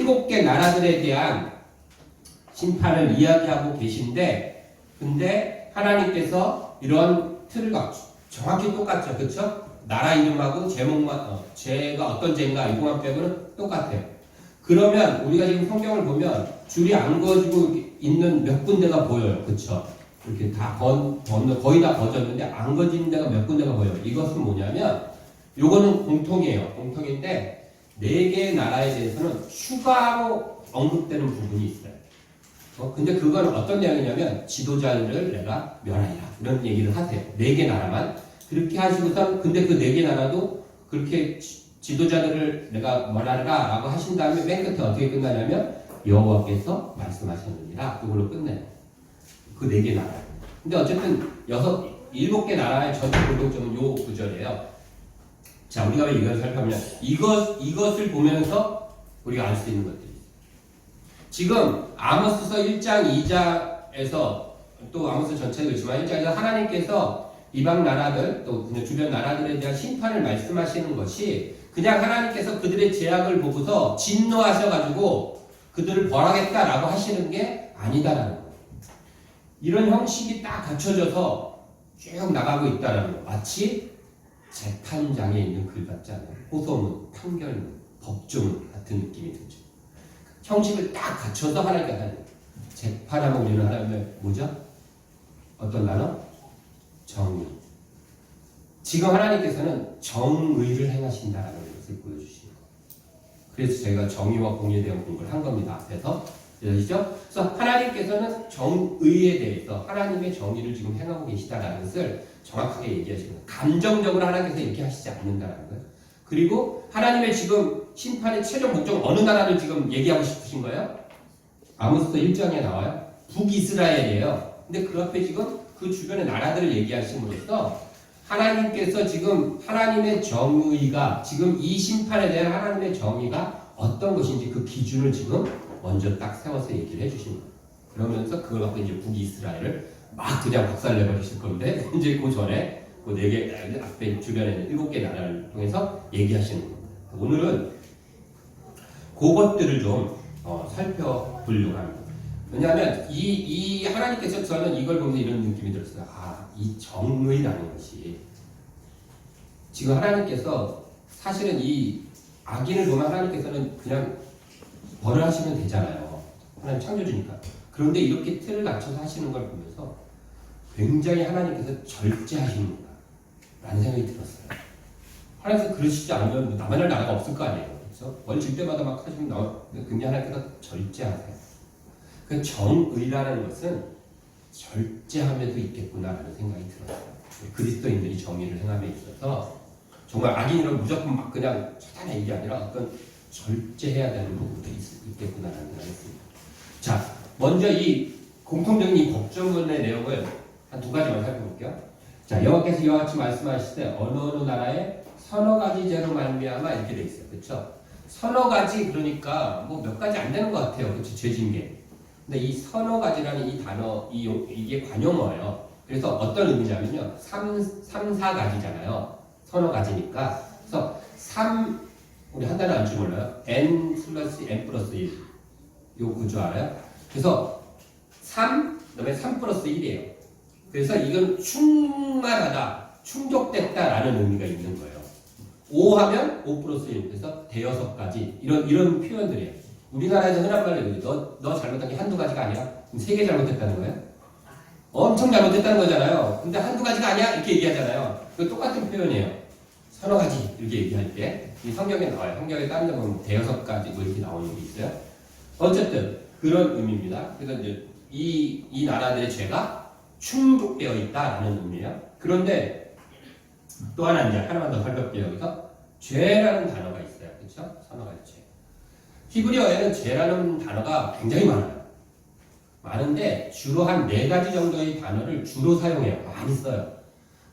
7개 나라들에 대한 심판을 이야기하고 계신데, 근데 하나님께서 이런 틀을 정확히 똑같죠. 그렇죠? 나라 이름하고 제목만, 죄가 어떤 죄인가 이거만 빼고는 똑같아요. 그러면 우리가 지금 성경을 보면 줄이 안 그어지고 있는 몇 군데가 보여요. 그렇죠? 이렇게 다 거의 다 거졌는데 안 그어지는 데가 몇 군데가 보여요. 이것은 뭐냐면 요거는 공통이에요. 공통인데 4개의 나라에 대해서는 추가로 언급되는 부분이 있어요. 근데 그건 어떤 내용이냐면 지도자를 내가 멸하리라 이런 얘기를 하세요. 4개 나라만 그렇게 하시고선 근데 그 4개 나라도 그렇게 지도자들을 내가 멸하리라 라고 하신 다음에 맨 끝에 어떻게 끝나냐면 여호와께서 말씀하셨느니라 그걸로 끝내요. 그 4개 나라. 근데 어쨌든 7개 나라의 전체 공통점은 요 구절이에요. 자, 우리가 왜 이걸 살펴보면 이것을 보면서 우리가 알 수 있는 것들이 있어요. 지금 아모스서 1장 2장에서 또 아모스 전체도 있지만 1장에서 하나님께서 이방 나라들 또 주변 나라들에 대한 심판을 말씀하시는 것이 그냥 하나님께서 그들의 죄악을 보고서 진노하셔가지고 그들을 벌하겠다라고 하시는 게 아니다라는 거예요. 이런 형식이 딱 갖춰져서 쭉 나가고 있다라는 거. 마치 재판장에 있는 글 같지 않아요? 호소문, 판결문, 법조문 같은 느낌이 들죠. 형식을 딱 갖춰서 하나님께서 하는 거예요. 재판하면 우리는 하나님의 뭐죠? 어떤 단어? 정의. 지금 하나님께서는 정의를 행하신다라는 것을 보여주시는 거예요. 그래서 저희가 정의와 공의에 대한 공부를 한 겁니다. 앞에서. 되시죠? 그래서 하나님께서는 정의에 대해서 하나님의 정의를 지금 행하고 계시다라는 것을 정확하게 얘기하시는 거예요. 감정적으로 하나님께서 이렇게 하시지 않는다라는 거예요. 그리고 하나님의 지금 심판의 최종 목적 어느 나라를 지금 얘기하고 싶으신 거예요? 아모스서 1장에 나와요. 북이스라엘이에요. 근데 그 앞에 지금 그 주변의 나라들을 얘기하심으로써 하나님께서 지금 하나님의 정의가 지금 이 심판에 대한 하나님의 정의가 어떤 것인지 그 기준을 지금 먼저 딱 세워서 얘기를 해주시는 거예요. 그러면서 그걸 갖고 이제 북이스라엘을 막 그냥 박살내버리실 건데 이제 그 전에 그 4개 앞에 주변에 7개 나라를 통해서 얘기하시는 겁니다. 오늘은 그것들을 좀 살펴보려고 합니다. 왜냐하면 이 하나님께서 저는 이걸 보면서 이런 느낌이 들었어요. 이 정의라는 것이 지금 하나님께서 사실은 이 악인을 보면 하나님께서는 그냥 벌을 하시면 되잖아요. 하나님 창조주니까. 그런데 이렇게 틀을 갖춰서 하시는 걸 보면서 굉장히 하나님께서 절제하시는구나 라는 생각이 들었어요. 하나님께서 그러시지 않으면 나만할 나라가 없을 거 아니에요. 그래서 뭘 질 때마다 막 하시면 굉장히 하나님께서 절제하세요. 그 정의라는 것은 절제함에도 있겠구나라는 생각이 들었어요. 그리스도인들이 정의를 행함에 있어서 정말 악인이라면 무조건 막 그냥 차단해 이게 아니라 어떤 절제해야 되는 부분들이 있겠구나라는 생각이 듭니다. 자, 먼저 이 공통적인 이 법조문의 내용을 한 2가지만 살펴볼게요. 자, 여호와께서 이와 같이 말씀하실 때 어느 나라에 서너 가지 죄로 말미암아 이렇게 돼 있어요. 그렇죠? 서너 가지 그러니까 뭐 몇 가지 안 되는 것 같아요. 그렇죠? 죄진 게. 근데 이 서너 가지라는 이 단어 이게 관용어예요. 그래서 어떤 의미냐면요. 4가지잖아요. 서너 가지니까. 그래서 우리 한 단어 안 줄 몰라요? n 플러스 n 플러스 1. 요 구조 알아요? 그래서 3, 그 다음에 3 플러스 1이에요. 그래서 이건 충만하다, 충족됐다라는 의미가 있는 거예요. 5 하면 5 플러스 1. 그래서 대여섯 가지. 이런 표현들이에요. 우리나라에서 흔한 말로 너 잘못한 게 한두 가지가 아니야? 그럼 3개 잘못했다는 거예요? 엄청 잘못했다는 거잖아요. 근데 한두 가지가 아니야? 이렇게 얘기하잖아요. 그 똑같은 표현이에요. 서너 가지 이렇게 얘기할 때 이 성경에 나와요. 성경에 다른 데 보면 대여섯 가지 뭐 이렇게 나오는 게 있어요. 어쨌든 그런 의미입니다. 그래서 이제 이 나라들의 죄가 충족되어 있다라는 의미예요. 그런데 또 하나만 더 살펴볼게요. 여기서 죄라는 단어가 있어요. 그렇죠? 서너 가지 죄. 히브리어에는 죄라는 단어가 굉장히 많아요. 많은데 주로 한 4가지 정도의 단어를 주로 사용해요. 많이 써요.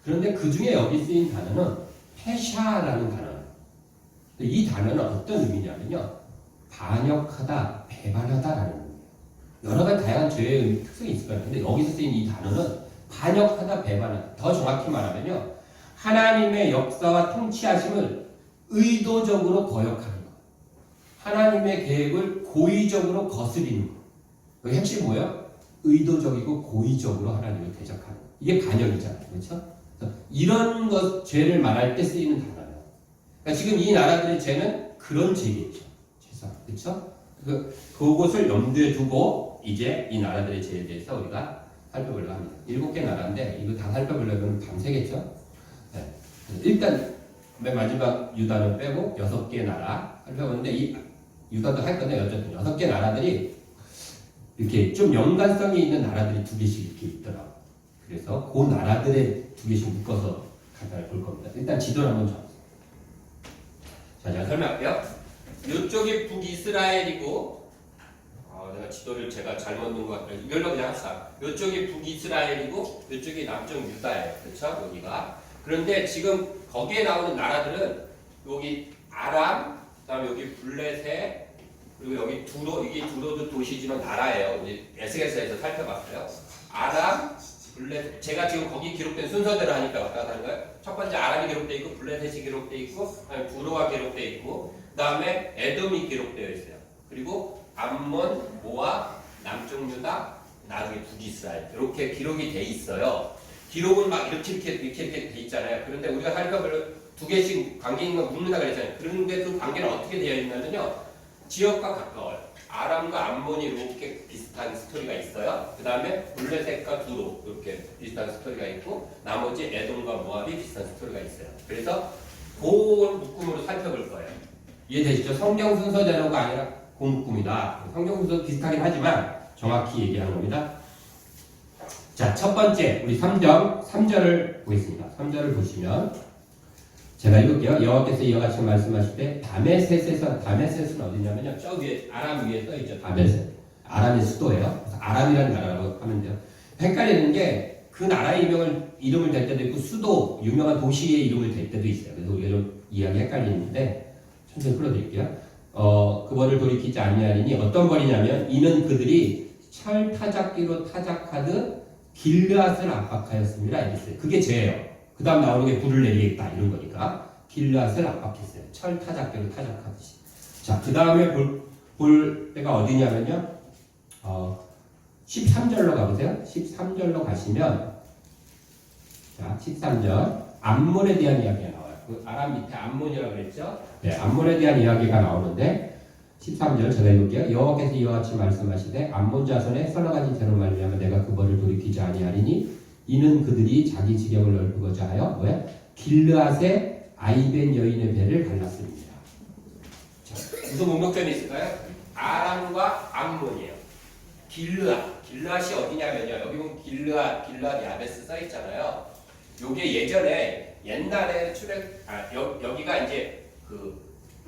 그런데 그 중에 여기 쓰인 단어는 페샤라는 단어예요. 이 단어는 어떤 의미냐면요. 반역하다, 배반하다라는 의미예요. 여러 가지 다양한 죄의 특성이 있을 거예요. 근데 여기서 쓰인 이 단어는 반역하다, 배반하다. 더 정확히 말하면요. 하나님의 역사와 통치하심을 의도적으로 거역하는 것. 하나님의 계획을 고의적으로 거스리는 거. 그 핵심 뭐예요? 의도적이고 고의적으로 하나님을 대적하는 거. 이게 반역이잖아요. 그렇죠? 이런 것, 죄를 말할 때 쓰이는 단어예요. 그러니까 지금 이 나라들의 죄는 그런 죄겠죠. 죄사. 그렇죠? 그것을 염두에 두고 이제 이 나라들의 죄에 대해서 우리가 살펴보려고 합니다. 7개 나라인데 이거 다 살펴보려면 밤새겠죠? 네. 일단 맨 마지막 유다는 빼고 6개 나라 살펴보는데 이 유다도 할 건데 어쨌든 6개 나라들이 이렇게 좀 연관성이 있는 나라들이 2개씩 이렇게 있더라고요. 그래서 그 나라들의 2개씩 묶어서 간단히 볼 겁니다. 일단 지도를 한번 잡으세요. 자, 제가 설명할게요. 이쪽이 북이스라엘이고, 내가 지도를 제가 잘못 넣은 것 같아요. 이걸로 그냥 합시다. 이쪽이 북이스라엘이고, 이쪽이 남쪽 유다예요. 그렇죠? 여기가. 그런데 지금 거기에 나오는 나라들은 여기 아람, 그다음에 여기 블레셋, 그리고 여기 두로, 이게 두로도 도시지만 나라예요. 우리 에스겔서에서 살펴봤어요. 아람, 블레셋, 제가 지금 거기 기록된 순서대로 하니까 왔다 갔다 하는 거예요. 첫 번째 아람이 기록되어 있고, 블레셋이 기록되어 있고, 두로가 기록되어 있고, 그 다음에 에돔이 기록되어 있어요. 그리고 암몬, 모압, 남쪽 유다, 나중에 북이스라엘 이렇게 기록이 돼 있어요. 기록은 막 이렇게 돼 있잖아요. 그런데 우리가 살펴볼 2개씩 관계 있는 거 묻는다 그랬잖아요. 그런데 그 관계는 어떻게 되어 있냐면요. 지역과 가까워요. 아람과 암몬이 이렇게 비슷한 스토리가 있어요. 그 다음에 블레셋과 두로 이렇게 비슷한 스토리가 있고 나머지 에돔과 모압이 비슷한 스토리가 있어요. 그래서 그 묶음으로 살펴볼 거예요. 이해되시죠? 성경 순서대로가 아니라 그 묶음이다. 성경 순서 비슷하긴 하지만 정확히 얘기하는 겁니다. 자, 첫 번째 우리 3절을 보겠습니다. 3절을 보시면 제가 읽을게요. 여호와께서 이와 같이 말씀하실 때 다메셋은 어디냐면요. 저 위에 아람 위에 써 있죠. 다메셋. 아람의 수도예요. 그래서 아람이라는 나라라고 하면 돼요. 헷갈리는 게 그 나라의 이름을 댈 때도 있고 수도 유명한 도시의 이름을 댈 때도 있어요. 그래서 우리가 좀 이야기 헷갈리는데 천천히 풀어드릴게요. 그거를 돌이키지 아니하리니 어떤 벌이냐면 이는 그들이 철 타작기로 타작하듯 길르앗을 압박하였습니다. 이랬어요. 그게 죄예요. 그 다음 나오는 게 불을 내리겠다 이런 거니까 길르앗을 압박했어요. 철 타작기로 타작하듯이. 자, 그 다음에 볼 때가 어디냐면요. 13절로 가보세요. 13절로 가시면 자, 13절 암몬에 대한 이야기가 나와요. 그 아람 밑에 암몬이라고 그랬죠. 네, 암몬에 대한 이야기가 나오는데 13절 제가 읽을게요. 여호와께서 이와 같이 말씀하시되 암몬 자손의 서너 가지 죄로 말미암아 내가 그 벌을 돌이키지 아니하리니 이는 그들이 자기 지경을 넓히고자 하여 왜? 길르앗의 아이벤 여인의 배를 갈랐습니다. 자, 무슨 목적점이 있을까요? 아람과 암몬이에요. 길르앗이 어디냐면요. 여기 보면 길르앗 야베스 써 있잖아요. 요게 예전에 옛날에 여기가 이제 그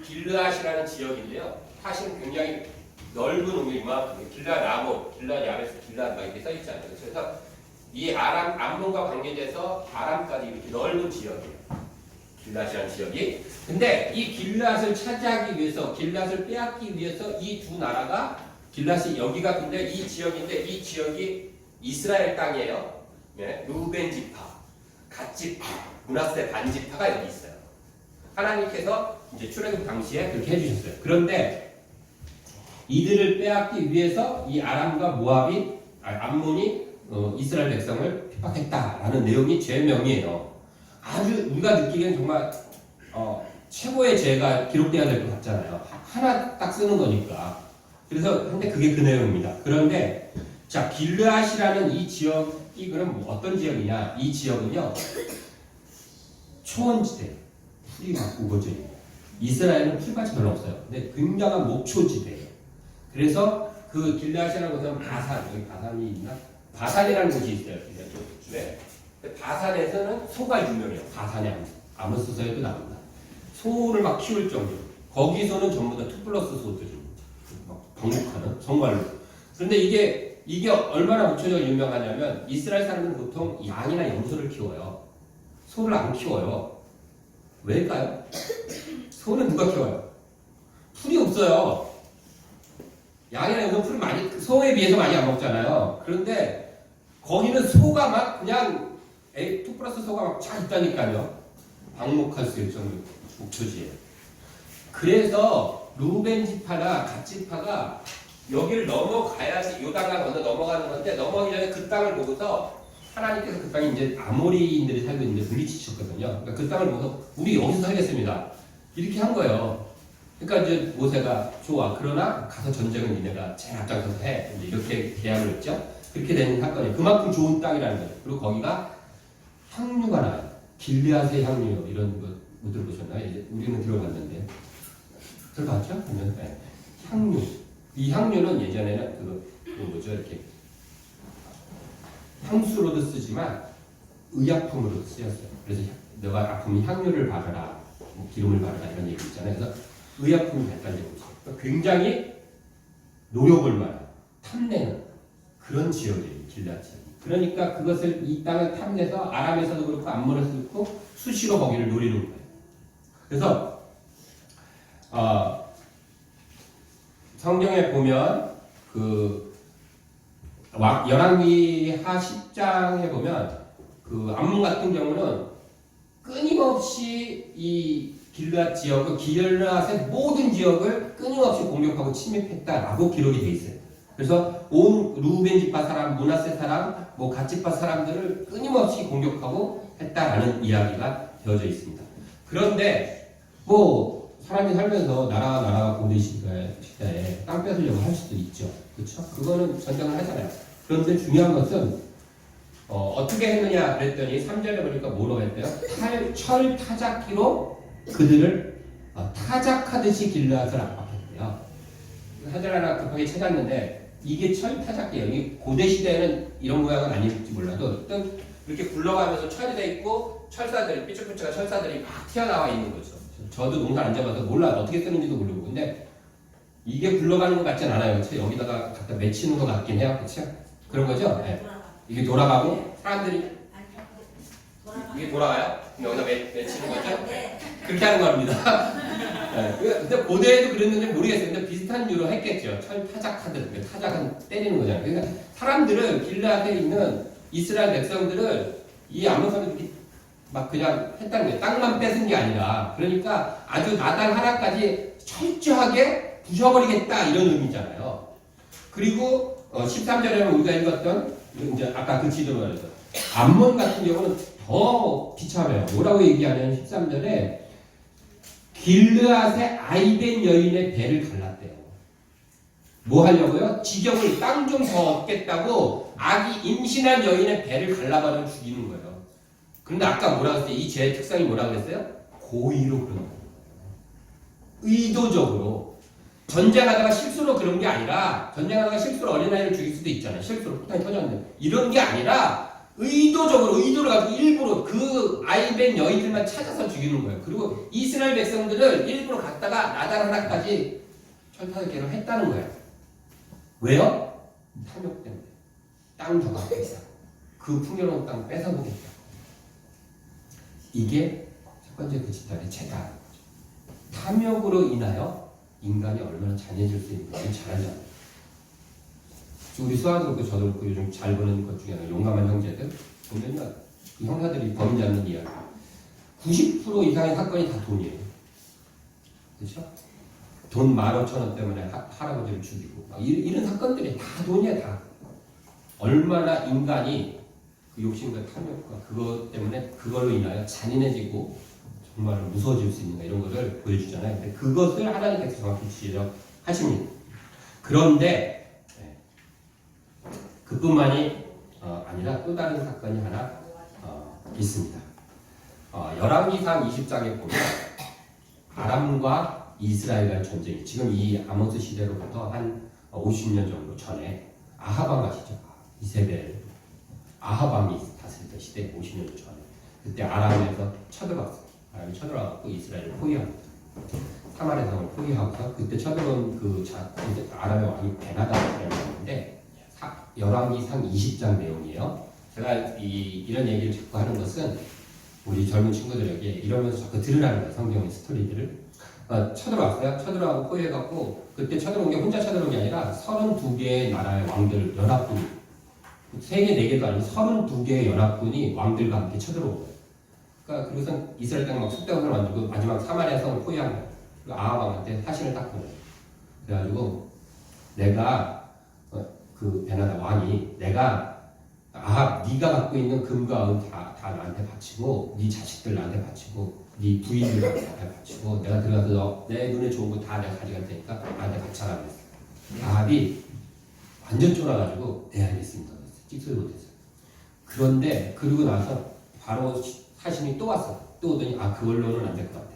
길르앗이라는 지역인데요. 사실은 굉장히 넓은 우리만 길르앗 아몬, 길르앗 야베스, 길르앗 막 이렇게 써 있잖아요. 그래서 이 암몬과 관계돼서 아람까지 이렇게 넓은 지역이에요. 길르앗이라는 지역이. 근데 이 길르앗을 차지하기 위해서, 길르앗을 빼앗기 위해서 이 두 나라가 길르앗이 여기가 근데 이 지역인데 이 지역이 이스라엘 땅이에요. 네, 루벤 지파, 갓 지파, 므낫세 반 지파가 여기 있어요. 하나님께서 이제 출애굽 당시에 그렇게 해주셨어요. 그런데 이들을 빼앗기 위해서 이 아람과 모압이 암몬이 이스라엘 백성을 핍박했다라는 내용이 죄명이에요. 아주 우리가 느끼기엔 정말 최고의 죄가 기록돼야 될 것 같잖아요. 하나 딱 쓰는 거니까. 그래서 근데 그게 그 내용입니다. 그런데 자 길르앗이라는 이 지역이 그럼 어떤 지역이냐? 이 지역은요 초원지대, 풀이 막 우거져 있는. 이스라엘은 풀밭이 별로 없어요. 근데 굉장한 목초지대예요. 그래서 그 길르앗이라는 것은 바산, 여기 바산이 있나? 바산이라는 곳이 있어요. 네. 바산에서는 소가 유명해요. 바산의 아모스서에도 나옵니다. 소를 막 키울 정도로. 거기서는 전부 다 2+ 소들이 막 방목하는 정말로. 그런데 이게 얼마나 목초지가 유명하냐면 이스라엘 사람들은 보통 양이나 염소를 키워요. 소를 안 키워요. 왜일까요? 소는 누가 키워요? 풀이 없어요. 양이나 염소 풀을 소에 비해서 많이 안 먹잖아요. 그런데 거기는 소가 막 그냥 2+ 소가 막 쫙 있다니까요. 방목할 수 있을 정도 목초지예요. 그래서 루벤 지파나 갓 지파가 여기를 넘어가야지 요단강 건너 넘어가는 건데 넘어가기 전에 그 땅을 보고서 하나님께서 그 땅이 이제 아모리인들이 살고 있는데 물리치셨거든요. 그러니까 그 땅을 보고서 우리 여기서 살겠습니다. 이렇게 한 거예요. 그러니까 이제 모세가 좋아. 그러나 가서 전쟁은 니네가 제일 앞장서서 해. 이제 이렇게 계약을 했죠. 그렇게 된 사건이에요. 그만큼 좋은 땅이라는 거죠. 그리고 거기가 향유가 나요. 길르앗의 향유 이런 거 못 들어보셨나요? 이제 우리는 들어봤는데 들어봤죠? 네. 향유. 이 향유는 예전에는 그 뭐죠 이렇게 향수로도 쓰지만 의약품으로도 쓰였어요. 그래서 너가 아프면 향유를 바르라, 뭐 기름을 바르라 이런 얘기 있잖아요. 그래서 의약품이 발달되고 있어요. 그러니까 굉장히 노력을 많이 탐내는 그런 지역이에요. 길르앗 지역. 그러니까 그것을 이 땅을 탐내서 아람에서도 그렇고 암몬에서도 그렇고 수시로 거기를 노리는 거예요. 그래서 성경에 보면 그 열왕기하 10장에 보면 그 암몬 같은 경우는 끊임없이 이 길르앗 지역을 길르앗의 모든 지역을 끊임없이 공격하고 침입했다라고 기록이 돼 있어요. 그래서 온 루벤 지파 사람, 므낫세 사람, 뭐 갓 지파 사람들을 끊임없이 공격하고 했다라는 이야기가 되어져 있습니다. 그런데 뭐 사람이 살면서 나라가 고대 시대에 땅 뺏으려고 할 수도 있죠. 그렇죠? 그거는 전쟁을 하잖아요. 그런데 중요한 것은 어떻게 했느냐 그랬더니 3절에 보니까 뭐라고 했대요? 철 타작기로 그들을 타작하듯이 길르앗을 압박했대요. 사절 하나 급하게 찾았는데 이게 철 타작기예요. 이 고대 시대에는 이런 모양은 아닐지 몰라도 어떤 이렇게 굴러가면서 철이 돼 있고 철사들이 삐쭉삐쭉한 철사들이 막 튀어나와 있는 거죠. 저도 농사 안 잡아서 몰라요. 어떻게 쓰는지도 모르고. 근데 이게 굴러가는 것 같진 않아요. 그쵸? 여기다가 갖다 맺히는 것 같긴 해요. 그쵸? 그런 거죠? 네. 이게 돌아가고 사람들이 이게 돌아가요? 여기다 맺히는 거죠? 그렇게 하는 겁니다. 네. 근데 고대에도 그랬는지 모르겠어요. 근데 비슷한 이유로 했겠죠. 철 타작하듯. 타작은 때리는 거잖아요. 그러니까 사람들을 길르앗에 있는 이스라엘 백성들을 이 암몬 사람들이 막 그냥 했다는 거예요. 땅만 뺏은 게 아니라. 그러니까 아주 나당 하나까지 철저하게 부셔버리겠다 이런 의미잖아요. 그리고 13절에 우리가 읽었던 이제 아까 그 지도로 말해서 암몬 같은 경우는 더 비참해요. 뭐라고 얘기하냐면 13절에 길르앗의 아이된 여인의 배를 갈랐대요. 뭐 하려고요? 지경을 땅 좀 더 얻겠다고 아기 임신한 여인의 배를 갈라버려 죽이는 거예요. 그런데 아까 뭐라고 했어요? 이 죄의 특성이 뭐라고 했어요? 고의로 그런 거예요. 의도적으로. 전쟁하다가 실수로 그런 게 아니라 전쟁하다가 실수로 어린아이를 죽일 수도 있잖아요. 실수로 폭탄이 터졌는데 이런 게 아니라 의도를 가지고 일부러 그 아이된 여인들만 찾아서 죽이는 거예요. 그리고 이스라엘 백성들을 일부러 갔다가 나단 하나까지 철타작기로 했다는 거예요. 왜요? 탐욕 때문에. 땅 더 갖고 있어. 그 풍요로운 땅 뺏어보겠다. 이게 첫 번째 그 집단의 죄다. 탐욕으로 인하여 인간이 얼마나 잔인해질 수 있는지 잘 알잖아요. 우리 수아도 그렇고 저도 그렇고 요즘 잘 보는 것 중에 하나 용감한 형제들 보면 그 형사들이 범인지 않는 이야기 90% 이상의 사건이 다 돈이에요. 그렇죠? 돈 15,000원 때문에 할아버지를 죽이고 이런 사건들이 다 돈이야. 다 얼마나 인간이 그 욕심과 탐욕과 그것 때문에 그걸로 인하여 잔인해지고 정말 무서워질 수 있는가 이런 것을 보여주잖아요. 근데 그것을 하나님께서 정확히 지적하십니다. 그런데 그뿐만이 아니라 또 다른 사건이 하나 있습니다. 열왕기상 20장에 보면 아람과 이스라엘 전쟁, 지금 이 아모스 시대로부터 한 50년 정도 전에 아하방 아시죠? 이세벨 아하방이 다스리던 시대 50년 전에 그때 아람에서 쳐들어왔어요. 아람이 쳐들어와서 이스라엘을 포위합니다. 사마리 성을 포위하고서 그때 쳐들어온 아람의 왕이 베나다라는 왕인데 열왕기상 20장 내용이에요. 제가 이런 얘기를 자꾸 하는 것은 우리 젊은 친구들에게 이러면서 자꾸 들으라는 거예요. 성경의 스토리들을. 쳐들어왔어요. 쳐들어가고 포위해갖고 그때 쳐들어온 게 혼자 쳐들어온 게 아니라 32개의 나라의 왕들 연합군이 3개, 4개도 아니고 32개의 연합군이 왕들과 함께 쳐들어온 거예요. 그러니까 그래서 이스라엘 땅에 막 숫대원을 만들고 마지막 사마리아 성을 포위한 거예요. 그리고 아합왕한테 사신을 딱 보내. 그래가지고 내가 그 베나다 왕이 내가 아합 네가 갖고 있는 금과 은 다 나한테 바치고 네 자식들 나한테 바치고 네 부인들 나한테 바치고 내가 들어가서 내 눈에 좋은 거 다 내가 가져갈 테니까 나한테 바쳐라 그랬어. 아합이 완전 쫄아가지고 네 알겠습니다 그랬어. 찍소리 못했어. 그런데 그러고 나서 바로 사신이 또 왔어. 또 오더니 그걸로는 안 될 것 같아.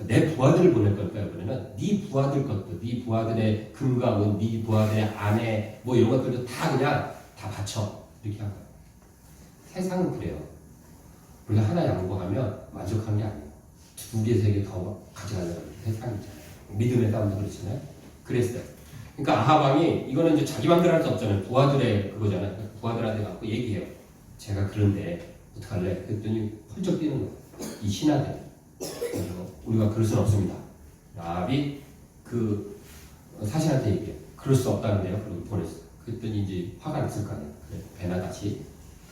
내 부하들을 보낼 걸까요? 이번에는 네 부하들 것도, 네 부하들의 금과 은, 네 부하들의 아내 뭐 이런 것들도 다 그냥 다 바쳐 이렇게 한 거예요. 세상은 그래요. 우리가 하나 양보하면 만족하는 게 아니에요. 2개, 3개 더 가져가려고 하는 세상이잖아요. 믿음의 싸움도 그렇잖아요. 그랬어요. 그러니까 아합 왕이 이거는 이제 자기 맘대로 할 수 없잖아요. 부하들의 그거잖아요. 부하들한테 갖고 얘기해요. 제가 그런데 어떡할래? 그랬더니 펄쩍 뛰는 거예요. 이 신하들. 우리가 그럴 수는 없습니다. 아합이 그 사신한테 얘기해. 그럴 수 없다는데요. 그리고 보냈어. 그랬더니 이제 화가 났을 거 아니에요. 그래, 베나다시.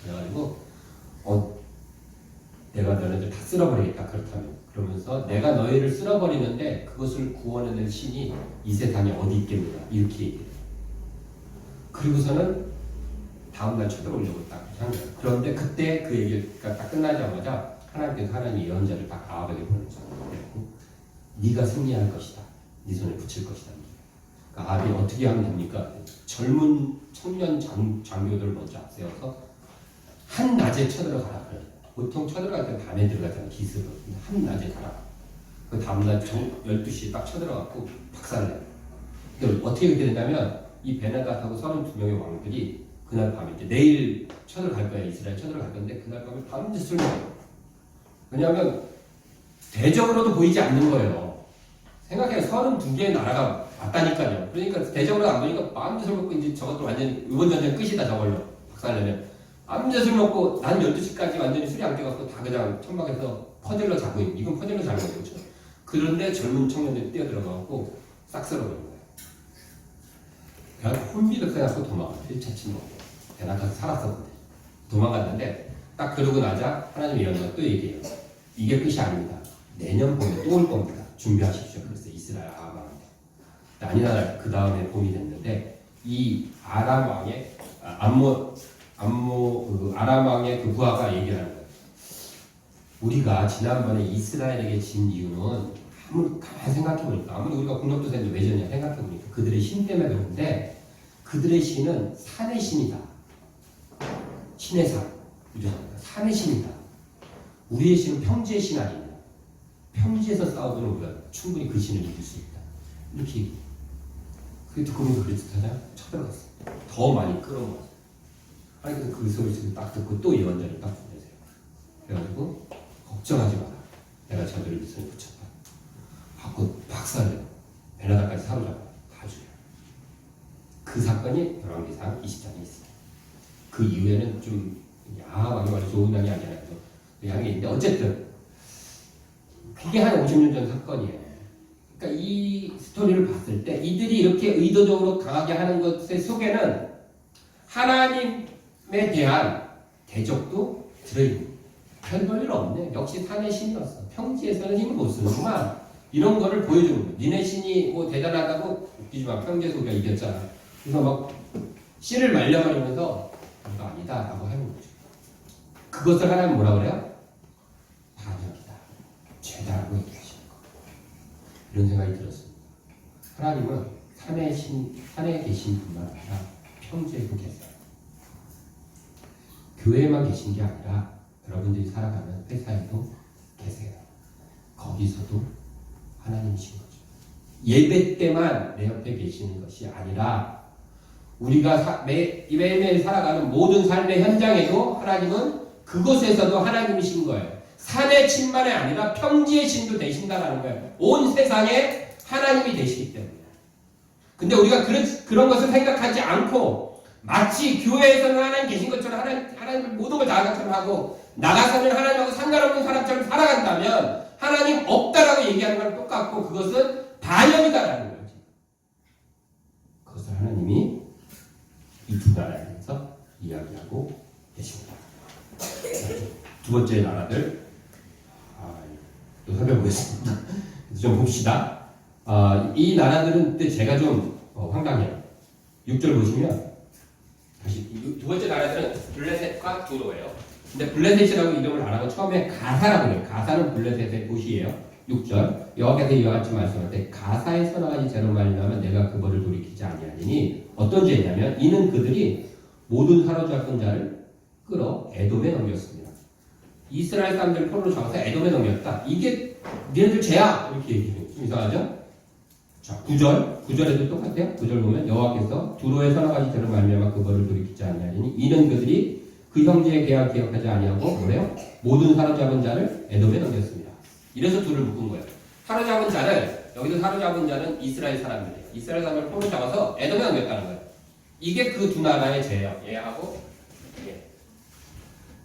그래가지고 내가 너네들 다 쓸어버리겠다. 그렇다면. 그러면서 내가 너희를 쓸어버리는데 그것을 구원해낼 신이 이 세상에 어디 있겠느냐. 이렇게 얘기해요. 그리고서는 다음날 쳐들어오려고 딱 한 거예요. 그런데 그때 그 얘기가 딱 끝나자마자 하나님께서 하나님의 예언자를 딱 아합에게 보내서 그랬고 네가 승리할 것이다. 네 손에 붙일 것이다. 그러니까 아합이 어떻게 하면 됩니까? 젊은 청년 장교들을 먼저 앞세워서 한낮에 쳐들어가라. 보통 쳐들어갈 때 밤에 들어가잖아요. 기습으로. 한낮에 가라. 그 다음날 12시에 딱 쳐들어가고 박살내요. 근데 어떻게 그렇게 된다면 이 베나닷하고 32명의 왕들이 그날 밤에 이제 내일 쳐들어갈 거예요. 이스라엘 쳐들어갈 건데 그날 밤에 밤새 술 먹어요. 왜냐하면 대적으로도 보이지 않는 거예요. 생각해요. 32개의 나라가 왔다니까요. 그러니까 대적으로 안 보니까 밤새 술 먹고 이제 저것도 완전히 이번 전쟁 끝이다 저걸로 박살내면 밤새 술 먹고 난 12시까지 완전히 술이 안 깨갖고 다 그냥 천막에서 퍼즐로 자고 있고 이건 퍼즐로 자는 거죠. 그렇죠? 그런데 젊은 청년들이 뛰어들어가고 싹 쓸어버린 거예요. 그냥 혼비를 써갖고 도망가요. 1차 침묵. 베나다가 살았었거든요. 도망갔는데 딱 그러고 나자 하나님 예언자가 또 얘기해요. 이게 끝이 아닙니다. 내년 봄에 또 올 겁니다. 준비하십시오. 그랬어요. 이스라엘 아합왕한테. 아니나 그 다음에 봄이 됐는데 이 아람 왕의 아람 왕의 그 부하가 얘기하는 거예요. 우리가 지난번에 이스라엘에게 진 이유는 아무리 가만히 생각해보니까 아무리 우리가 국력도 세는데 왜 졌냐 생각해보니까 그들의 신 때문에 그런데 그들의 신은 산의 신이다. 신의 산. 산의 신이다. 우리의 신은 평지의 신 아니냐. 평지에서 싸우면 우리가 충분히 그 신을 이길 수 있다. 이렇게. 그게 듣고 보면 그랬잖아요. 쳐들어갔어. 더 많이 끌어모았어. 아니, 그 소리를 딱 듣고 또 예언자를 딱 보내세요. 그래가지고, 걱정하지 마라. 내가 저들을 네 손에 붙였다. 하고 박살내요. 베나다까지 사로잡아. 다 죽여요. 그 사건이 열왕기상 20장에 있어요. 그 이후에는 좀 아합이 말이 좋은 양이 아니라 그 양이 있는데 어쨌든 그게 한 50년 전 사건이에요. 그러니까 이 스토리를 봤을 때 이들이 이렇게 의도적으로 강하게 하는 것의 속에는 하나님에 대한 대적도 들어있는 별 볼일 없네. 역시 산의 신이었어. 평지에서는 힘을 못 쓰는구만. 이런 거를 보여주는 거예요. 니네 신이 뭐 대단하다고 웃기지만 평지에서 우리가 이겼잖아. 그래서 막 씨를 말려버리면서 이거 아니다 라고 하는 거죠. 그것을 하나님 뭐라 그래요? 반역이다. 죄다라고 얘기하시는 거. 이런 생각이 들었습니다. 하나님은 산에 계신 분만 아니라 평지에도 계세요. 교회에만 계신 게 아니라 여러분들이 살아가는 회사에도 계세요. 거기서도 하나님이신 거죠. 예배 때만 내 옆에 계시는 것이 아니라 우리가 매일매일 살아가는 모든 삶의 현장에도 하나님은 그곳에서도 하나님이신 거예요. 산의 신만이 아니라 평지의 신도 되신다라는 거예요. 온 세상에 하나님이 되시기 때문에. 근데 우리가 그런 것을 생각하지 않고 마치 교회에서는 하나님 계신 것처럼 하나님 모든 걸 다 것처럼 하고 나가서는 하나님하고 상관없는 사람처럼 살아간다면 하나님 없다라고 얘기하는 거랑 똑같고 그것은 반역이다라는 거예요. 그것을 하나님이 이 두 나라에 대해서 이야기하고 계십니다. 두 번째 나라들 또 살펴보겠습니다. 좀 봅시다. 이 나라들은 때 제가 좀 황당해요. 6절 보시면 다시 두 번째 나라들은 블레셋과 두로예요. 근데 블레셋이라고 이름을 안 하고 처음에 가사라고 해요. 가사는 블레셋의 도시예요. 6절 여호와께서 이와 같이 말씀하되 가사의 서너 가지 죄로 말미암아 내가 그 벌을 돌이키지 아니하리니 어떤 죄냐면 이는 그들이 모든 사로잡은 자를 끌어 에돔에 넘겼습니다. 이스라엘 사람들 포로로 잡아서 에돔에 넘겼다. 이게 니네들 죄야 이렇게 얘기해요. 좀 이상하죠? 자, 9절에도 똑같아요. 9절 보면 여호와께서 두로의 서너 가지 죄로 말미암아 그 벌을 돌이키지 아니하리니 이는 그들이 그 형제의 계약 기억하지 아니하고 뭐래요? 모든 사로잡은 자를 에돔에 넘겼습니다. 이래서 둘을 묶은 거예요. 사로잡은 자를 여기서 사로잡은 자는 이스라엘 사람들이에요. 이스라엘 사람을 포로 잡아서 에돔에 넘겼다는 거예요. 이게 그 두 나라의 죄예요. 얘하고 얘.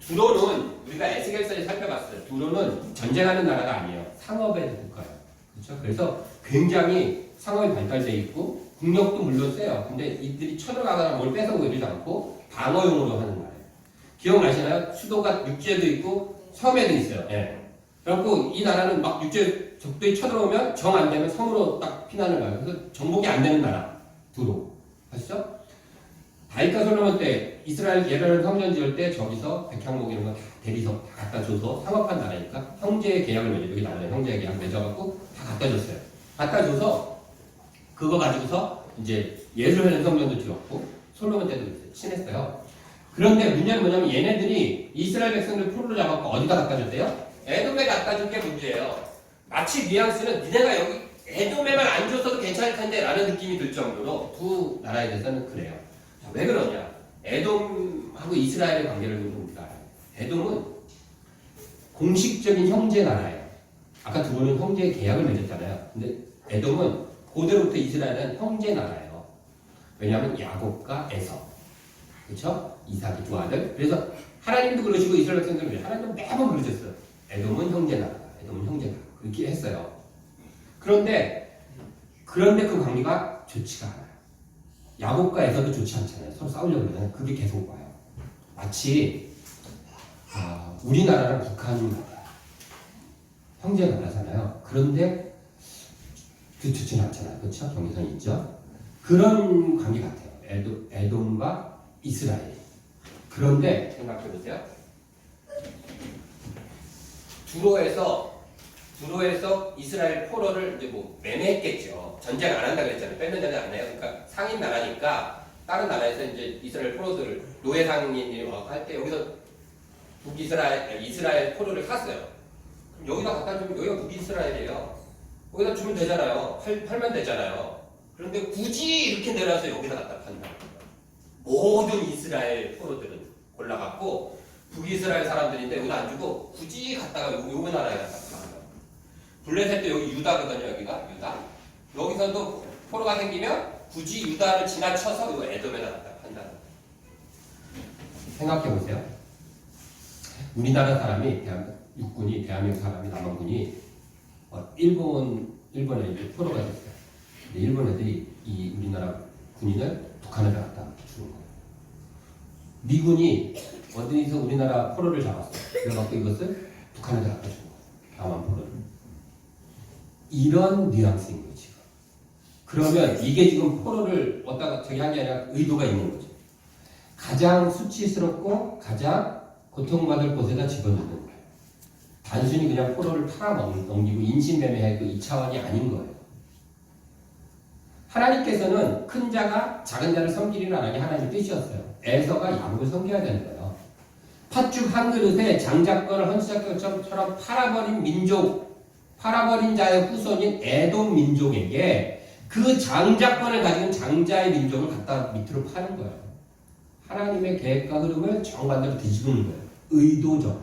두로는 우리가 에스겔서에 살펴봤어요. 두로는 전쟁하는 나라가 아니에요. 상업의 국가예요. 그렇죠? 그래서 굉장히 상업이 발달돼 있고 국력도 물론 세요. 근데 이들이 쳐들어가거나 뭘 뺏어오고 이러지 않고 방어용으로 하는 나라예요. 기억나시나요? 수도가 육지에도 있고 섬에도 있어요. 예. 그래갖고 이 나라는 막 육지에 적들이 쳐들어오면 정 안 되면 섬으로 딱 피난을 가요. 그래서 정복이 안 되는 나라. 두로. 아시죠? 다윗과 솔로몬 때 이스라엘 예루살렘 성전 지을 때 저기서 백향목 이런 거 다 대리석 다 갖다 줘서 상업한 나라니까 형제의 계약을 맺어. 여기 나와요. 형제의 계약 맺어갖고 다 갖다 줬어요. 갖다 줘서 그거 가지고서 이제 예루살렘 성전도 지었고 솔로몬 때도 친했어요. 그런데 문제는 뭐냐면 얘네들이 이스라엘 백성들 포로로 잡아갖고 어디다 갖다 줬대요? 에돔에 갖다 준 게 문제예요. 마치 뉘앙스는 니네가 여기 에돔에만 안 줬어도 괜찮을 텐데 라는 느낌이 들 정도로 두 나라에 대해서는 그래요. 자, 왜 그러냐? 에돔하고 이스라엘의 관계를 좀 우리가 알아요. 에돔은 공식적인 형제 나라예요. 아까 두 분은 형제 계약을 맺었잖아요. 근데 에돔은 고대로부터 이스라엘은 형제 나라예요. 왜냐하면 야곱과 에서. 그렇죠? 이삭이 두 아들. 그래서 하나님도 그러시고 이스라엘 백성들은 그래요. 하나님은 매번 그러셨어요. 에돔은 형제나라. 에돔은 형제나라. 그렇게 했어요. 그런데 그 관계가 좋지가 않아요. 야곱과 에서도 좋지 않잖아요. 서로 싸우려고 그러면 그게 계속 와요. 마치 우리나라랑 북한이 형제 나라잖아요. 그런데 좋지는 않잖아요. 그렇죠? 경계선이 있죠. 그런 관계 같아요. 에돔과 이스라엘. 그런데 생각해보세요. 두로에서 이스라엘 포로를 이제 뭐 매매했겠죠. 전쟁 안 한다 그랬잖아요. 뺏는 전쟁 안 해요. 그러니까 상인 나라니까 다른 나라에서 이제 이스라엘 포로들을 노예 상인이 할 때 여기서 이스라엘 포로를 샀어요. 그럼 여기다 갖다 주면 여기가 북이스라엘이에요. 여기다 주면 되잖아요. 팔면 되잖아요. 그런데 굳이 이렇게 내려서 여기다 갖다 판다. 모든 이스라엘 포로들은 골라갖고 북이스라엘 사람들인데 여기다 안 주고 굳이 갖다가 요거 나라에 갖다 파는 거예요. 블레셋도 여기 유다거든요. 여기가 유다. 여기서도 포로가 생기면 굳이 유다를 지나쳐서 요 에돔에다 갖다 판다는 거예요. 생각해보세요. 우리나라 사람이 육군이 대한민국 사람이 남한군이 일본에 이제 포로가 됐어요. 근데 일본 애들이 이 우리나라 군인을 북한에 갖다 주는 거예요. 미군이 어디서 우리나라 포로를 잡았어요. 그래갖고 이것을 북한에 갖다 주는 거예요. 남한 포로를. 이런 뉘앙스인 거죠. 그러면 이게 지금 포로를 어디다가 저기 한 게 아니라 의도가 있는 거죠. 가장 수치스럽고 가장 고통받을 곳에다 집어넣는 거예요. 단순히 그냥 포로를 팔아넘기고 인신매매하고 이 차원이 아닌 거예요. 하나님께서는 큰 자가 작은 자를 섬기리라 하는 게 하나님의 뜻이었어요. 에서가 야곱을 섬겨야 되는 거예요. 팥죽 한 그릇에 장작권을 헌시작처럼 팔아버린 자의 후손인 에돔 민족에게 그 장작권을 가진 장자의 민족을 갖다 밑으로 파는 거예요. 하나님의 계획과 흐름을 정반대로 뒤집는 거예요. 의도적.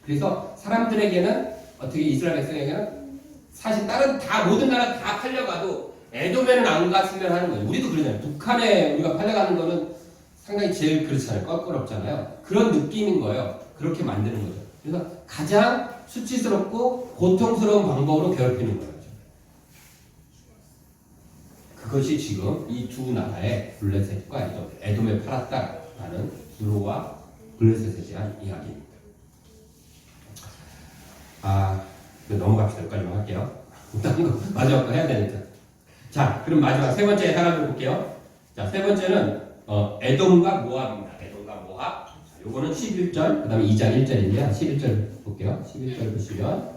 그래서 사람들에게는 어떻게 이스라엘 백성에게는 사실 다른 모든 나라 다 팔려가도 에돔에는 안 갔으면 하는 거예요. 우리도 그러잖아요. 북한에 우리가 팔려가는 거는 상당히 제일 그렇잖아요. 껄끄럽잖아요. 그런 느낌인 거예요. 그렇게 만드는 거죠. 그래서 가장 수치스럽고 고통스러운 방법으로 괴롭히는 거예요. 그것이 지금 이 두 나라의 블레셋과 에돔에 팔았다라는 두로와 블레셋에 대한 이야기입니다. 넘어갑시다. 여기까지만 할게요. 못하는 거 마지막 거 해야 되니까. 자, 그럼 마지막 세 번째 사람을 볼게요. 자, 세 번째는 에돔과 모압입니다. 에돔과 모압. 자, 요거는 11절, 그 다음에 2장 1절인데요. 11절 볼게요. 11절 보시면,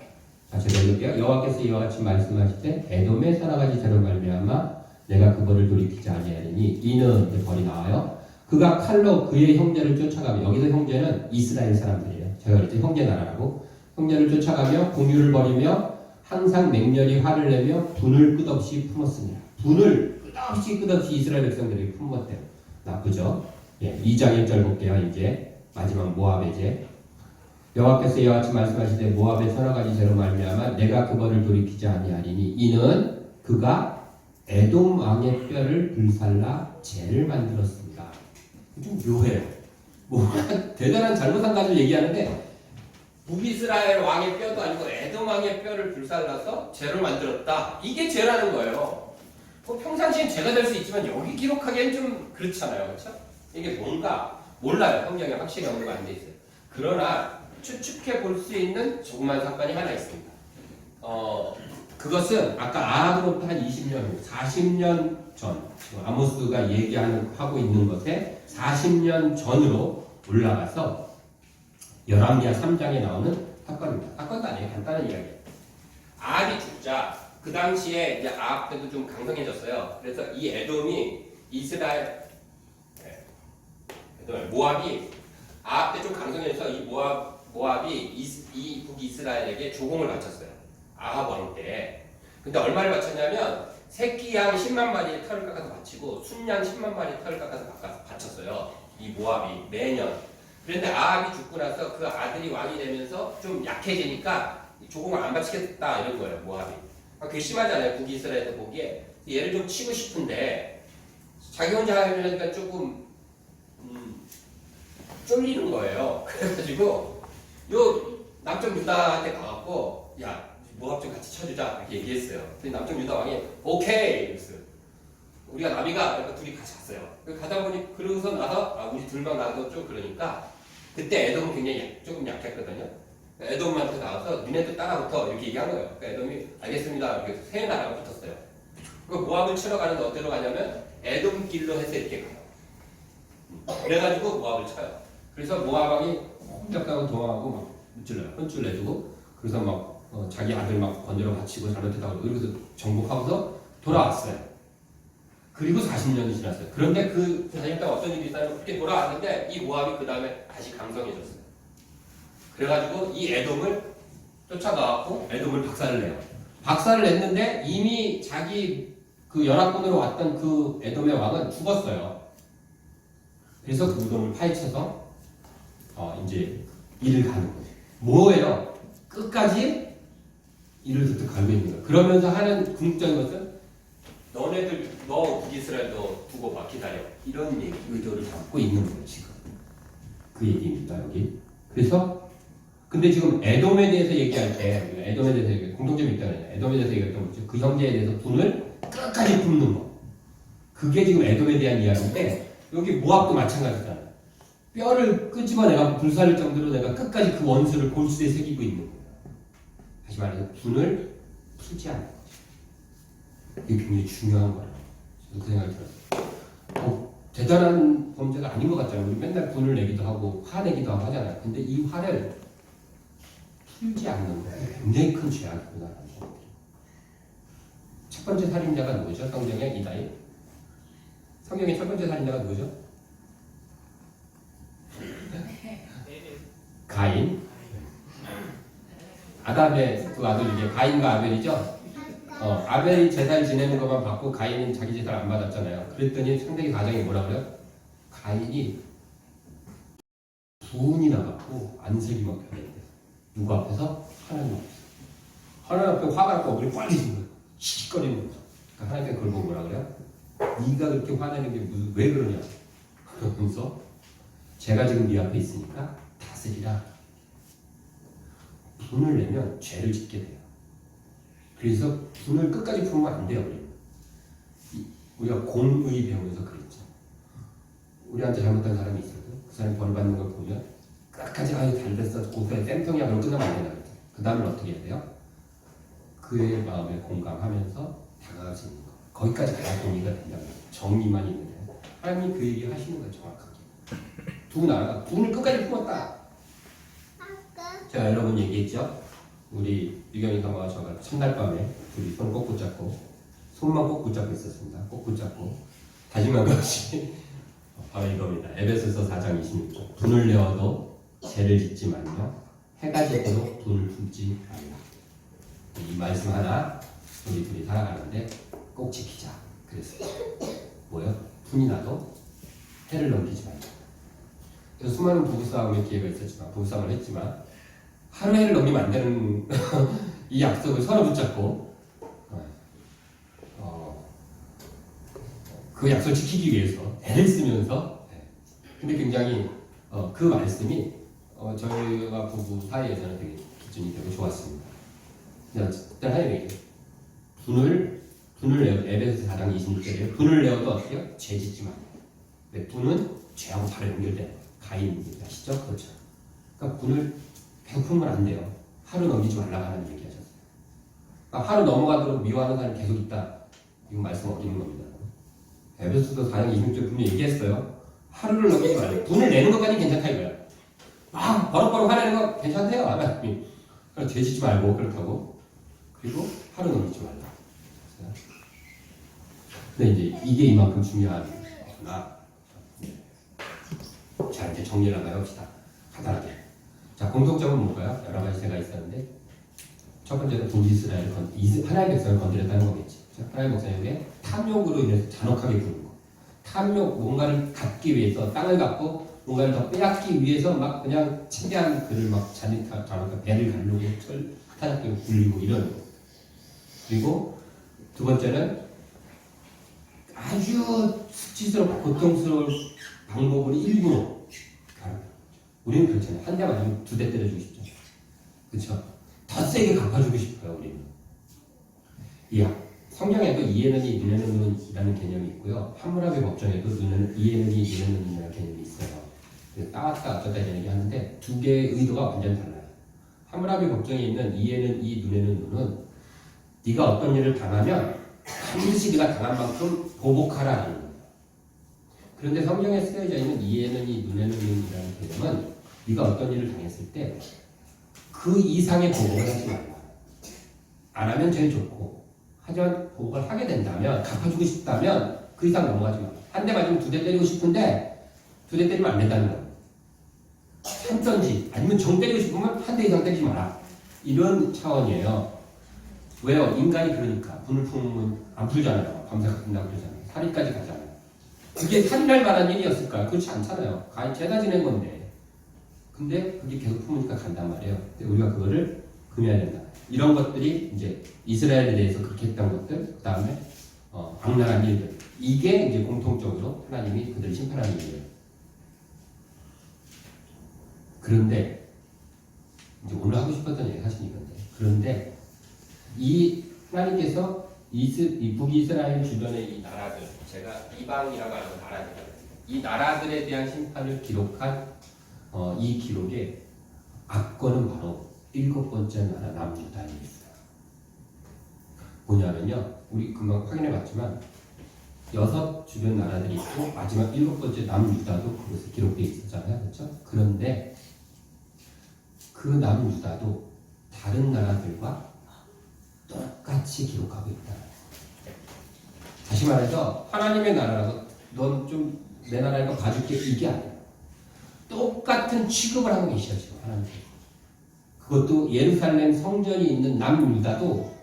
자, 제가 읽을게요. 여호와께서 이와 같이 말씀하실 때 에돔의 서너 가지 죄로 말미암아 내가 그거를 돌이키지 아니하리니 이는 이제 벌이 나와요. 그가 칼로 그의 형제를 쫓아가며, 여기서 형제는 이스라엘 사람들이에요. 제가 그랬죠. 형제 나라라고. 형제를 쫓아가며 공유를 벌이며 항상 맹렬히 화를 내며 분을 끝없이 품었습니다. 분을 끝없이 이스라엘 백성들에게 품었대요. 나쁘죠? 예, 2장 1절 볼게요. 이제 마지막 모압의 죄. 여호와께서 이와 같이 말씀하시되 모압의 서너 가지 죄로 말미암아 내가 그거를 돌이키지 아니하리니 이는 그가 에돔 왕의 뼈를 불살라 죄를 만들었습니다. 좀 묘해요. 뭔가 대단한 잘못한 가지를 얘기하는데 북이스라엘 왕의 뼈도 아니고 에돔 왕의 뼈를 불살라서 죄를 만들었다. 이게 죄라는 거예요. 뭐 평상시엔 죄가 될 수 있지만 여기 기록하기엔 좀 그렇잖아요. 그렇죠? 이게 뭔가 몰라요. 성경에 확실히 언급가 안 돼 있어요. 그러나 추측해 볼 수 있는 조그만 사건이 하나 있습니다. 그것은 아까 아하로부터 한 20년, 40년 전 아모스가 하고 있는 것에 40년 전으로 올라가서 열왕기하 3장에 나오는 사건입니다. 사건도 아니에요. 간단한 이야기예요. 아합이 죽자 그 당시에 이제 아합 때도 좀 강성해졌어요. 그래서 이 에돔이 모압이 아합 때 좀 강성해서 이 모압이 이 북이스라엘에게 조공을 바쳤어요. 아합 왕 때. 근데 얼마를 바쳤냐면 새끼 양 10만 마리의 털을 깎아서 바치고 순양 10만 마리의 털을 깎아서 바쳤어요. 이 모압이 매년. 그런데 아합이 죽고 나서 그 아들이 왕이 되면서 좀 약해지니까 조공을 안 바치겠다 이런 거예요. 모압이. 그게 심하잖아요. 북이스라엘에서 보기에. 얘를 좀 치고 싶은데 자기 혼자 하려니까 조금 쫄리는 거예요. 그래가지고 요 남쪽 유다한테 가갖고 야 모압 좀 같이 쳐주자 이렇게 얘기했어요. 근데 남쪽 유다 왕이 오케이 이랬어요. 우리가 나비가 그러니까 둘이 같이 갔어요. 가다 보니 그러고서 나서 우리 둘만 나도 좀 그러니까 그때 에돔은 굉장히 조금 약했거든요. 에돔한테 나와서 니네도 따라붙어 이렇게 얘기한 거예요. 그러니까 에돔이 알겠습니다 이렇게 세 나라가 붙었어요. 그 모압을 치러 가는데 어디로 가냐면 에돔 길로 해서 이렇게 가요. 그래가지고 모압을 쳐요. 그래서 모압 왕이 혼자가고 도망하고 막 혼쭐 내주고 그래서 막 자기 아들 막 건드려 바치고 잘못했다고 그러고서 정복하고서 돌아왔어요. 그리고 40년이 지났어요. 그런데 그 40년 동안 어떤 일이 있다면 그렇게 돌아왔는데 이 모압이 그 다음에 다시 강성해졌어요. 그래가지고 이 에돔을 쫓아가고 에돔을 박살을 내요. 박살을 냈는데 이미 자기 그 연합군으로 왔던 그 에돔의 왕은 죽었어요. 그래서 그 무덤을 파헤쳐서 이제 일을 가는 거예요. 뭐예요? 끝까지 일을 득득 갈고 있는 거예요. 그러면서 하는 궁극적인 것은 너네들 너 북이스라엘 너 두고 막 기다려 이런 의도를 담고 있는 거예요. 지금 그 얘기입니다. 여기. 그래서 근데 지금 에돔에 대해서 얘기할 때 에돔에 대해서 공통점이 있다는 거예요. 에돔에 대해서 얘기했던 거죠. 그 형제에 대해서 분을 끝까지 품는 거. 그게 지금 에돔에 대한 이야기인데 여기 모압도 마찬가지잖아요. 뼈를 끄집어내가 불살릴 정도로 내가 끝까지 그 원수를 골수에 새기고 있는 거예요. 다시 말해서 분을 풀지 않는 거죠. 이게 굉장히 중요한 거라고 저도 그 생각이 들었어요. 대단한 범죄가 아닌 것 같잖아요. 우리 맨날 분을 내기도 하고 화내기도 하고 하잖아요. 근데 이 화를 풀지 않는 거예요. 굉장히 큰 죄악이구나라는 거. 첫 번째 살인자가 누구죠? 성경의 이다이. 성경의 첫 번째 살인자가 누구죠? 가인. 아담의 그 아들 이제 가인과 아벨이죠. 아벨이 제사를 지내는 것만 받고 가인은 자기 제사를 안 받았잖아요. 그랬더니 상대의 가정이 뭐라 그래요? 가인이 분이 나갖고 안색이 막 변했대. 누구 앞에서? 하나님 앞에서. 하나님 앞에 화가 나고 얼굴이 빨개진 거예요. 시시거리는 거죠. 그러니까 하나님께 그걸 보고 뭐라 그래요? 네가 그렇게 화내는 게 무슨 왜 그러냐? 그러면서 제가 지금 네 앞에 있으니까 다스리라. 분을 내면 죄를 짓게 돼요. 그래서 분을 끝까지 품으면 안 돼요. 우리가 공의 배우면서 그랬죠. 우리한테 잘못한 사람이 있어도 그 사람이 벌 받는 걸 보면 끝까지 아유 잘 됐어 고소해 쌤통이야 그럼 끝나면 안 된다. 그 다음에 어떻게 해야 돼요? 그 그의 마음에 공감하면서 다가갈 수 있는 거. 거기까지 가야 동의가 된다는 거예요. 정의만 있는데 하나님이 그 얘기 하시는 거예요. 정확하게. 두 나라가 분을 끝까지 품었다. 제가 여러 번 얘기했죠. 우리 유경이 가마와 저가 첫날 밤에 둘이 손을 꼭 붙잡고 손만 꼭 붙잡고 있었습니다. 꼭 붙잡고 다짐한 것이 바로 이겁니다. 에베소서 4장 26절. 분을 내어도 죄를 짓지 말며 해가 지도록 분을 품지 말라. 이 말씀 하나 우리 둘이 살아가는데 꼭 지키자. 그랬어요. 뭐요? 분이 나도 해를 넘기지 말자. 그래서 수많은 부부싸움의 기회가 있었지만 부부싸움을 했지만 하루 해를 넘기면 안 되는 이 약속을 서로 붙잡고 그 약속을 지키기 위해서 애를 쓰면서 근데 굉장히 그 말씀이 저희와 부부 사이에서는 되게 기준이 되게 좋았습니다. 일단 하나님에게 분을 내어 에베소서 4장 26절에 분을 내어도 어때요? 죄 짓지 말아요. 왜? 분은 죄하고 바로 연결되는 거예요. 가인 아시죠? 그렇죠. 그러니까 분을 계속 품으면 안 돼요. 하루 넘기지 말라고 하는 얘기하셨어요. 그러니까 하루 넘어가도록 미워하는 사람이 계속 있다. 이거 말씀 어기는 겁니다. 에베소서 4장 26절 분명히 얘기했어요. 하루를 넘기지 말아요. 분을 내는 것까지 괜찮다 이거야. 막 버럭버럭 화내는 거 괜찮대요. 하나님이. 죄 짓지 말고 그렇다고. 그리고 하루 넘기지 말라. 근데 이제 이게 이만큼 중요한 거구나. 자, 이제 정리를 한번 해봅시다. 간단하게. 자, 공통점은 뭘까요? 여러 가지 제가 있었는데 첫 번째는 북이스라엘 하나님의 백성을 건드렸다는 거겠지. 하나님의 백성에게 탐욕으로 인해서 잔혹하게 구는 거. 탐욕, 뭔가를 갖기 위해서 땅을 갖고 뭔가를 더 빼앗기 위해서 막 그냥 최대한 그를 막 잔혹하게 배를 가르고 타작되고 굴리고 이런 거. 그리고 두 번째는 아주 수치스럽고 고통스러운 방법으로 일부러 우리는 그렇잖아요. 한 대 맞으면 두 대 때려주고 싶죠. 그렇죠? 더 세게 갚아주고 싶어요. 우리는. 성경에도 이에는 이 눈에는 눈이라는 개념이 있고요. 함무라비 법정에도 이에는 이 눈에는 눈이라는 개념이 있어요. 따왔다 어쩌다 이런 얘기 하는데 두 개의 의도가 완전 달라요. 함무라비 법정에 있는 이에는 이 눈에는 눈은 네가 어떤 일을 당하면 반드시 네가 당한 만큼 보복하라는 거예요. 그런데 성경에 쓰여져 있는 이에는 이 눈에는 눈이라는 개념은 네가 어떤 일을 당했을 때 그 이상의 보복을 하지 말라. 안 하면 제일 좋고 하지만 보복을 하게 된다면 갚아주고 싶다면 그 이상 넘어가지 마. 한 대 맞으면 두 대 때리고 싶은데 두 대 때리면 안 된다는 거예요. 참던지 아니면 정 때리고 싶으면 한 대 이상 때리지 마라. 이런 차원이에요. 왜요? 인간이 그러니까 분을 품으면 안 풀잖아요. 밤새 갚는다고 그러잖아요. 살인까지 가잖아요. 그게 살인할 만한 일이었을까요? 그렇지 않잖아요. 가히 죄다 지낸 건데. 근데 그게 계속 품으니까 간단 말이에요. 근데 우리가 그거를 금해야 된다. 이런 것들이 이제 이스라엘에 대해서 그렇게 했던 것들, 그 다음에 악랄한 일들. 이게 이제 공통적으로 하나님이 그들을 심판하는 일이에요. 그런데 이제 오늘 하고 싶었던 얘기 사실 이건데. 그런데 이 하나님께서 이 북이스라엘 주변의 이 나라들, 제가 이방이라고 하는 나라들, 이 나라들에 대한 심판을 기록한 이 기록의 압권은 바로 7번째 나라 남유다에 있어요. 뭐냐면요, 우리 금방 확인해봤지만 6 주변 나라들이 있고 마지막 7번째 남유다도 그것에 기록되어 있었잖아요, 그렇죠? 그런데 그 남유다도 다른 나라들과 똑같이 기록하고 있다. 다시 말해서 하나님의 나라라서 넌 좀 내 나라니까 봐줄게 이게 아니야. 똑같은 취급을 하고 계셔 지금 하나님께서. 그것도 예루살렘 성전이 있는 남유다도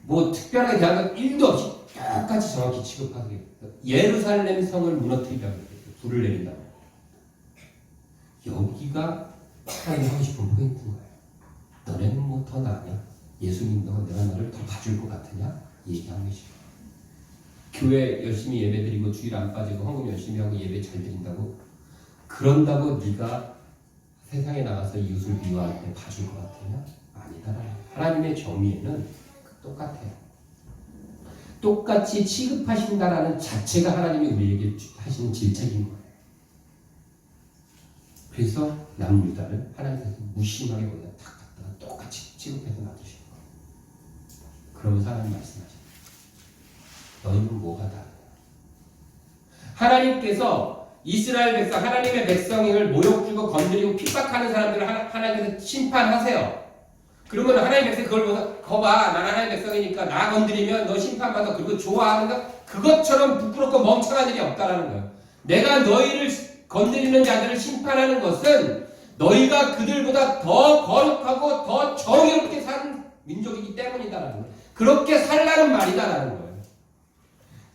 뭐 특별하게 대한 건 1도 없이 똑같이 정확히 취급하게. 예루살렘 성을 무너뜨리려고 불을 내린다고. 여기가 하나님 하고 싶은 포인트인 거예요. 너네는 뭐 더 나으냐? 예수님 너 내가 너를 더 봐줄 것 같으냐? 얘기하는 것이죠. 교회 열심히 예배드리고 주일 안 빠지고 헌금 열심히 하고 예배 잘 드린다고 그런다고 네가 세상에 나가서 이웃을 미워할 때 봐줄 것 같으냐? 아니다. 하나님의 정의에는 똑같아요. 똑같이 취급하신다라는 자체가 하나님이 우리에게 하시는 질책인 거예요. 그래서 남유다를 하나님께서 무심하게 보다 탁 갖다가 똑같이 취급해서 놔두시는 거예요. 그러면서 하나님 말씀하십니다. 너희는 뭐가 다르냐? 하나님께서 이스라엘 백성, 하나님의 백성을 모욕 주고 건드리고 핍박하는 사람들을 하나님께서 심판하세요. 그러면 하나님의 백성이 그걸 보고 거봐, 난 하나님의 백성이니까 나 건드리면 너 심판받아. 그리고 좋아하는 거 그것처럼 부끄럽고 멍청한 일이 없다라는 거예요. 내가 너희를 건드리는 자들을 심판하는 것은 너희가 그들보다 더 거룩하고 더 정의롭게 사는 민족이기 때문이다라는 거예요. 그렇게 살라는 말이다라는 거예요.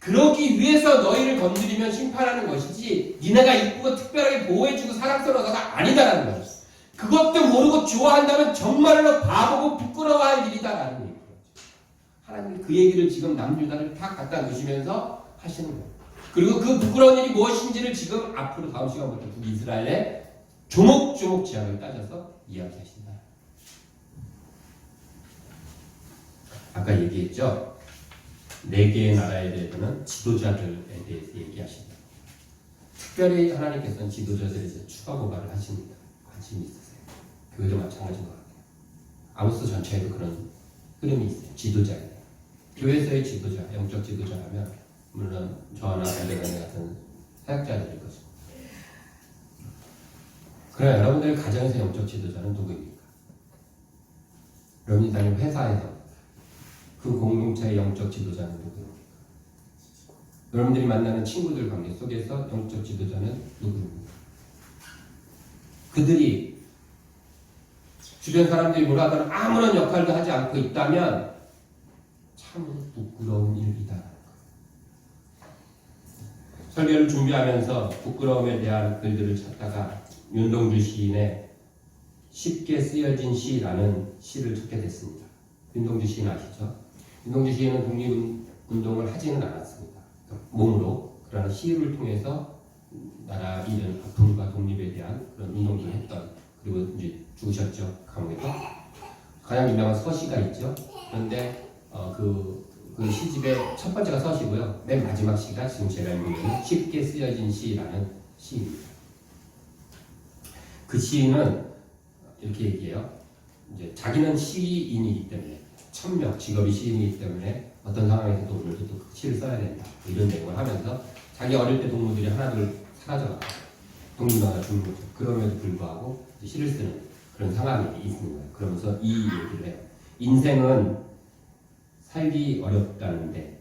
그러기 위해서 너희를 건드리면 심판하는 것이지 니네가 이쁘고 특별하게 보호해주고 사랑스러워서가 아니다라는 거예요. 그것도 모르고 좋아한다면 정말로 바보고 부끄러워할 일이다라는 얘기죠. 하나님이 그 얘기를 지금 남유다를 다 갖다 놓으시면서 하시는 거예요. 그리고 그 부끄러운 일이 무엇인지를 지금 앞으로 다음 시간부터 북이스라엘의 조목조목 지역을 따져서 이야기하신다. 아까 얘기했죠. 4개의 나라에 대해서는 지도자들에 대해서 얘기하신다. 특별히 하나님께서는 지도자들에 대해서 추가 고발을 하십니다. 관심이 있으세요. 교회도 마찬가지인 것 같아요. 아모스 전체에도 그런 흐름이 있어요. 지도자예요. 교회에서의 지도자, 영적 지도자라면 물론 저나 엘레가네 같은 사역자들일 것입니다. 그러나 여러분들 가정에서 영적 지도자는 누구입니까? 여러분이 다니는 회사에서 그 공동체의 영적 지도자는 누구입니까? 여러분들이 만나는 친구들 관계 속에서 영적 지도자는 누구입니까? 그들이 주변 사람들이 뭐라 하더라도 아무런 역할도 하지 않고 있다면 참 부끄러운 일이다. 설교를 준비하면서 부끄러움에 대한 글들을 찾다가 윤동주 시인의 쉽게 쓰여진 시라는 시를 찾게 됐습니다. 윤동주 시인 아시죠? 윤동주 시인은 독립운동을 하지는 않았습니다. 몸으로. 그러나 시를 통해서 나라 이전 아픔과 독립에 대한 그런 운동을 했던, 그리고 이제 죽으셨죠. 감옥에서. 가장 유명한 서시가 있죠. 그런데 그 시집의 첫 번째가 서시고요. 맨 마지막 시가 지금 제가 읽고 있는 쉽게 쓰여진 시라는 시입니다. 그 시인은 이렇게 얘기해요. 이제 자기는 시인이기 때문에, 천명, 직업이 시인이기 때문에 어떤 상황에서도 오늘도 또 시를 써야 된다. 이런 내용을 하면서 자기 어릴 때 동무들이 하나둘 사라져가고 독립나라 죽는 거죠. 그럼에도 불구하고 시를 쓰는 그런 상황이 있는 거예요. 그러면서 이 얘기를 해요. 인생은 살기 어렵다는데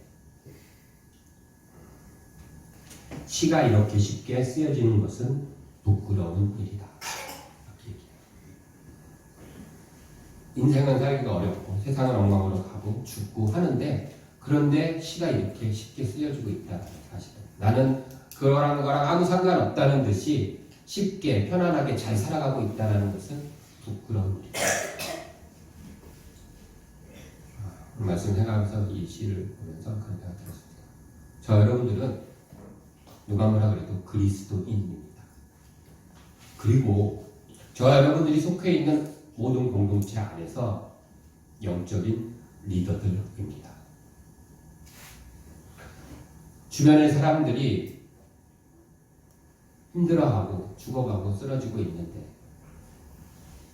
시가 이렇게 쉽게 쓰여지는 것은 부끄러운 일이다. 인생은 살기가 어렵고 세상은 엉망으로 가고 죽고 하는데, 그런데 시가 이렇게 쉽게 쓰여지고 있다는 사실은 나는 그거랑 아무 상관없다는 듯이 쉽게 편안하게 잘 살아가고 있다는 것은 부끄러운 일이다. 말씀 생각하면서 이 시를 보면서 그런 생각이 들었습니다. 저 여러분들은 누가 뭐라 그래도 그리스도인입니다. 그리고 저 여러분들이 속해 있는 모든 공동체 안에서 영적인 리더들입니다. 주변의 사람들이 힘들어하고 죽어가고 쓰러지고 있는데,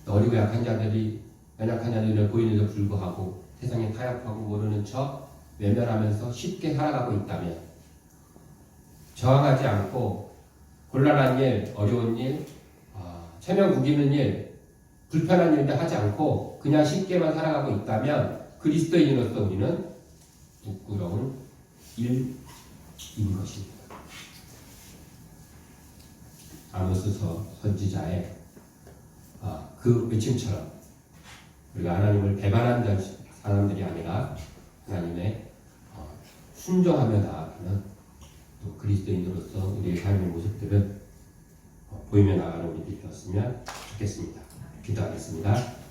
어리고 약한 자들이 연약한 자들을 보이는데도 불구하고 세상에 타협하고 모르는 척 외면하면서 쉽게 살아가고 있다면, 저항하지 않고 곤란한 일, 어려운 일, 체면 구기는 일, 불편한 일도 하지 않고 그냥 쉽게만 살아가고 있다면 그리스도인으로서 우리는 부끄러운 일인 것입니다. 아모스서 선지자의 그 외침처럼 우리가 하나님을 배반한 사람들이 아니라 하나님의 순종하며 나아가는 또 그리스도인으로서 우리의 삶의 모습들을 보이며 나가는 우리들이 되었으면 좋겠습니다. 기도하겠습니다.